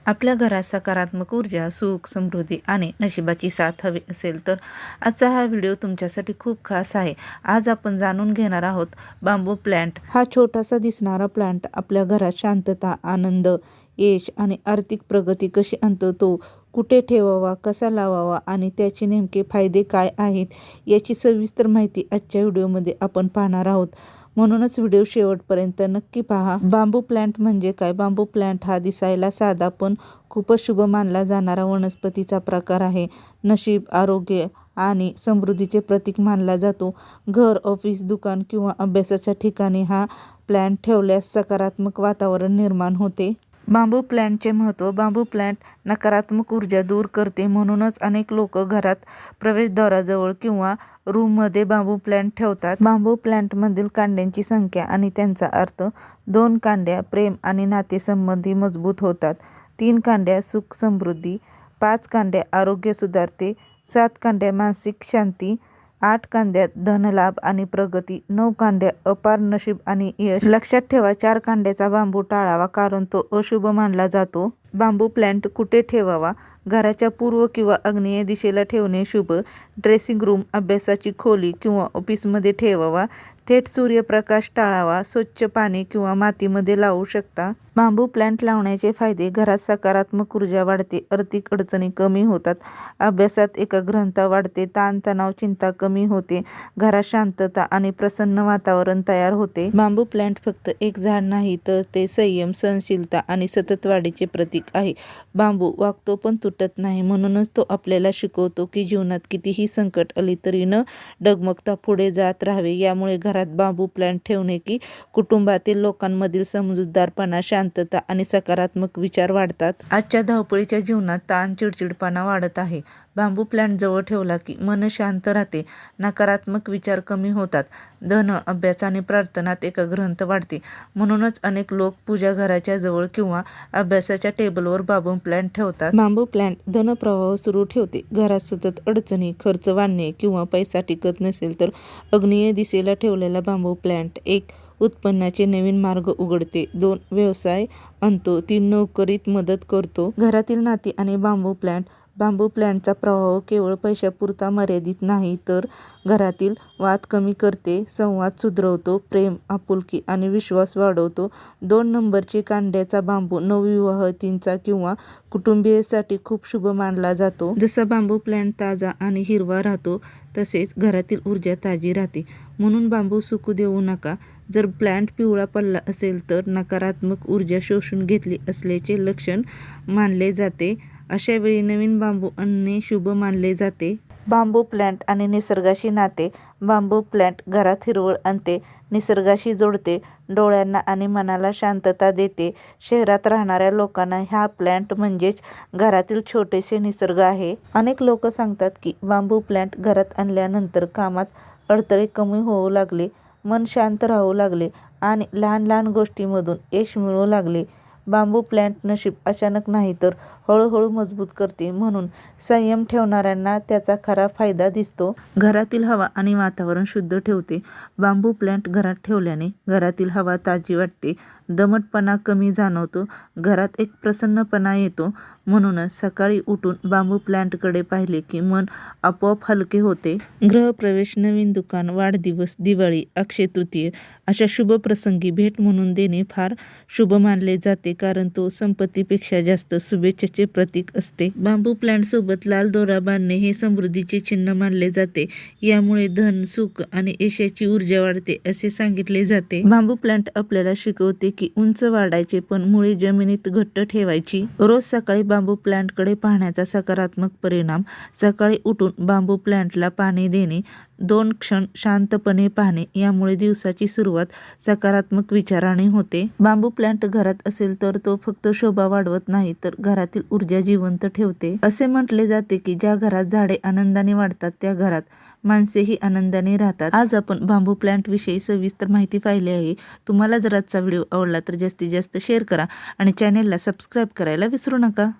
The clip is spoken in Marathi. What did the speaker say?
आपल्या घरात सकारात्मक ऊर्जा, सुख, समृद्धी आणि नशिबाची साथ हवी असेल तर आजचा हा व्हिडिओ तुमच्यासाठी खूप खास आहे. आज आपण जाणून घेणार आहोत बांबू प्लांट. हा छोटासा दिसणारा प्लांट आपल्या घरात शांतता, आनंद, यश आणि आर्थिक प्रगती कशी आणतो, तो कुठे ठेवावा, कसा लावावा आणि त्याचे नेमके फायदे काय आहेत याची सविस्तर माहिती आजच्या व्हिडिओमध्ये आपण पाहणार आहोत. म्हणूनच व्हिडिओ शेवटपर्यंत नक्की पहा. बांबू प्लांट म्हणजे काय? बांबू प्लांट हा दिसायला साधा पण खूपच शुभ मानला जाणारा वनस्पतीचा प्रकार आहे. नशीब, आरोग्य आणि समृद्धीचे प्रतीक मानला जातो. घर, ऑफिस, दुकान किंवा अभ्यासाच्या ठिकाणी हा प्लांट ठेवल्यास सकारात्मक वातावरण निर्माण होते. बांबू प्लांटचे महत्त्व. बांबू प्लांट नकारात्मक ऊर्जा दूर करते, म्हणूनच अनेक लोक घरात प्रवेशद्वाराजवळ किंवा रूममध्ये बांबू प्लांट ठेवतात. बांबू प्लांटमधील कांड्यांची संख्या आणि त्यांचा अर्थ. 2 कांड्या प्रेम आणि नातेसंबंधी मजबूत होतात. 3 कांड्या सुख समृद्धी. 5 कांड्या आरोग्य सुधारते. 7 कांड्या मानसिक शांती. 8 कांड्यात धनलाभ आणि प्रगती. 9 कांड्या अपार नशीब आणि यश. लक्षात ठेवा, 4 कांड्याचा बांबू टाळावा कारण तो अशुभ मानला जातो. बांबू प्लांट कुठे ठेवावा? घराच्या पूर्व किंवा आग्नेय दिशेला ठेवणे शुभ. ड्रेसिंग रूम, अभ्यासाची खोली किंवा ऑफिसमध्ये ठेवावा. थेट सूर्यप्रकाश टाळावा. स्वच्छ पाणी किंवा मातीमध्ये लावू शकता. बांबू प्लांट लावण्याचे फायदे. घरात सकारात्मक ऊर्जा वाढते, आर्थिक अडचणी कमी होतात, अभ्यासात एकाग्रता वाढते, ताणतणाव, चिंता कमी होते, घरात शांतता आणि प्रसन्न वातावरण तयार होते. बांबू प्लांट फक्त एक झाड नाही, तर ते संयम, सहनशीलता आणि सतत वाढीचे प्रतीक आहे. बांबू वाकतो पण तुटत नाही, म्हणूनच तो आपल्याला शिकवतो की जीवनात कितीही संकट आली तरी न डगमगता पुढे जात राहावे. यामुळे घरात बांबू प्लांट ठेवणे की कुटुंबातील लोकांमधील समजूतदारपणा, शांतता आणि सकारात्मक विचार वाढतात. आजच्या धावपळीच्या जीवनात ताण, चिडचिडपणा वाढत आहे. बांबू प्लांट जवळ ठेवला की मन शांत राहते, नकारात्मक विचार कमी होतात, धन, अभ्यास आणि प्रार्थनात एकाग्रता वाढते. म्हणूनच अनेक लोक पूजा घराच्या जवळ किंवा अभ्यासाच्या टेबलवर बांबू प्लांट ठेवतात. बांबू प्लांट धनप्रवाह सुरू ठेवते. घरात सतत अडचणी, खर्च वाढणे किंवा पैसा टिकत नसेल तर आग्नेय दिशेला ठेवलेला बांबू प्लांट 1. उत्पन्नाचे नवीन मार्ग उघडते. 2. व्यवसाय आणतो. 3. नोकरीत मदत करतो. घरातील नाती आणि बांबू प्लांट. बांबू प्लांटचा प्रभाव केवळ पैशापुरता मर्यादित नाही, तर घरातील वाद कमी करते, संवाद सुधारतो, प्रेम, आपुलकी आणि विश्वास वाढवतो. 2 नंबरचे कांड्याचा बांबू नवविवाहितांचा किंवा कुटुंबीयांसाठी खूप शुभ मानला जातो. जसा बांबू प्लांट ताजा आणि हिरवा राहतो, तसेच घरातील ऊर्जा ताजी राहते. म्हणून बांबू सुकू देऊ नका. जर प्लांट पिवळा पडला असेल तर नकारात्मक ऊर्जा शोषून घेतली असल्याचे लक्षण मानले जाते. अशा वेळी नवीन बांबू आणणे शुभ मानले जाते. बांबू प्लांट आणि निसर्गाशी नाते. बांबू प्लांट घरात हिरवळ आणते, निसर्गाशी जोडते, डोळ्यांना आणि मनाला शांतता देते. शहरात राहणाऱ्या लोकांना हा प्लांट म्हणजेच घरातील छोटेसे निसर्ग आहे. अनेक लोक सांगतात की बांबू प्लांट घरात आणल्यानंतर कामात अडथळे कमी होऊ लागले, मन शांत राहू लागले आणि लहान लहान गोष्टींमधून यश मिळू लागले. बांबू प्लांट नशीब अचानक नाही तर हळूहळू मजबूत करते, म्हणून संयम ठेवणाऱ्यांना त्याचा खरा फायदा दिसतो. घरातील हवा आणि वातावरण शुद्ध ठेवते. बांबू प्लांट घरात ठेवल्याने घरातील हवा ताजी वाटते, दमटपणा कमी जाणवतो, घरात एक प्रसन्नपणा येतो. म्हणूनच सकाळी उठून बांबू प्लांटकडे पाहिले की मन आपोआप हलके होते. गृहप्रवेश, नवीन दुकान, वाढदिवस, दिवाळी, अक्षय तृतीय अशा शुभ प्रसंगी भेट म्हणून देणे फार शुभ मानले जाते, कारण तो संपत्तीपेक्षा जास्त शुभेच्छेचे प्रतीक असते. बांबू प्लांट सोबत लाल दोरा बांधणे हे समृद्धीचे चिन्ह मानले जाते. यामुळे धन, सुख आणि यशाची ऊर्जा वाढते असे सांगितले जाते. बांबू प्लांट आपल्याला शिकवते की उंच वाढायचे पण मुळे जमिनीत घट्ट ठेवायची. रोज सकाळी बांबू प्लांटकडे पाहण्याचा सकारात्मक परिणाम. सकाळी उठून बांबू प्लांटला पाणी देणे, 2 क्षण शांतपणे पाहणे, यामुळे दिवसाची सुरुवात सकारात्मक विचाराने होते. बांबू प्लांट घरात असेल तर तो फक्त शोभा वाढवत नाही, तर घरातील ऊर्जा जिवंत ठेवते. असे म्हटले जाते की ज्या घरात झाडे आनंदाने वाढतात त्या घरात माणसेही आनंदाने राहतात. आज आपण बांबू प्लांट विषयी सविस्तर माहिती पाहिली आहे. तुम्हाला जर आजचा व्हिडिओ आवडला तर जास्तीत जास्त शेअर करा आणि चॅनेलला सबस्क्राईब करायला विसरू नका.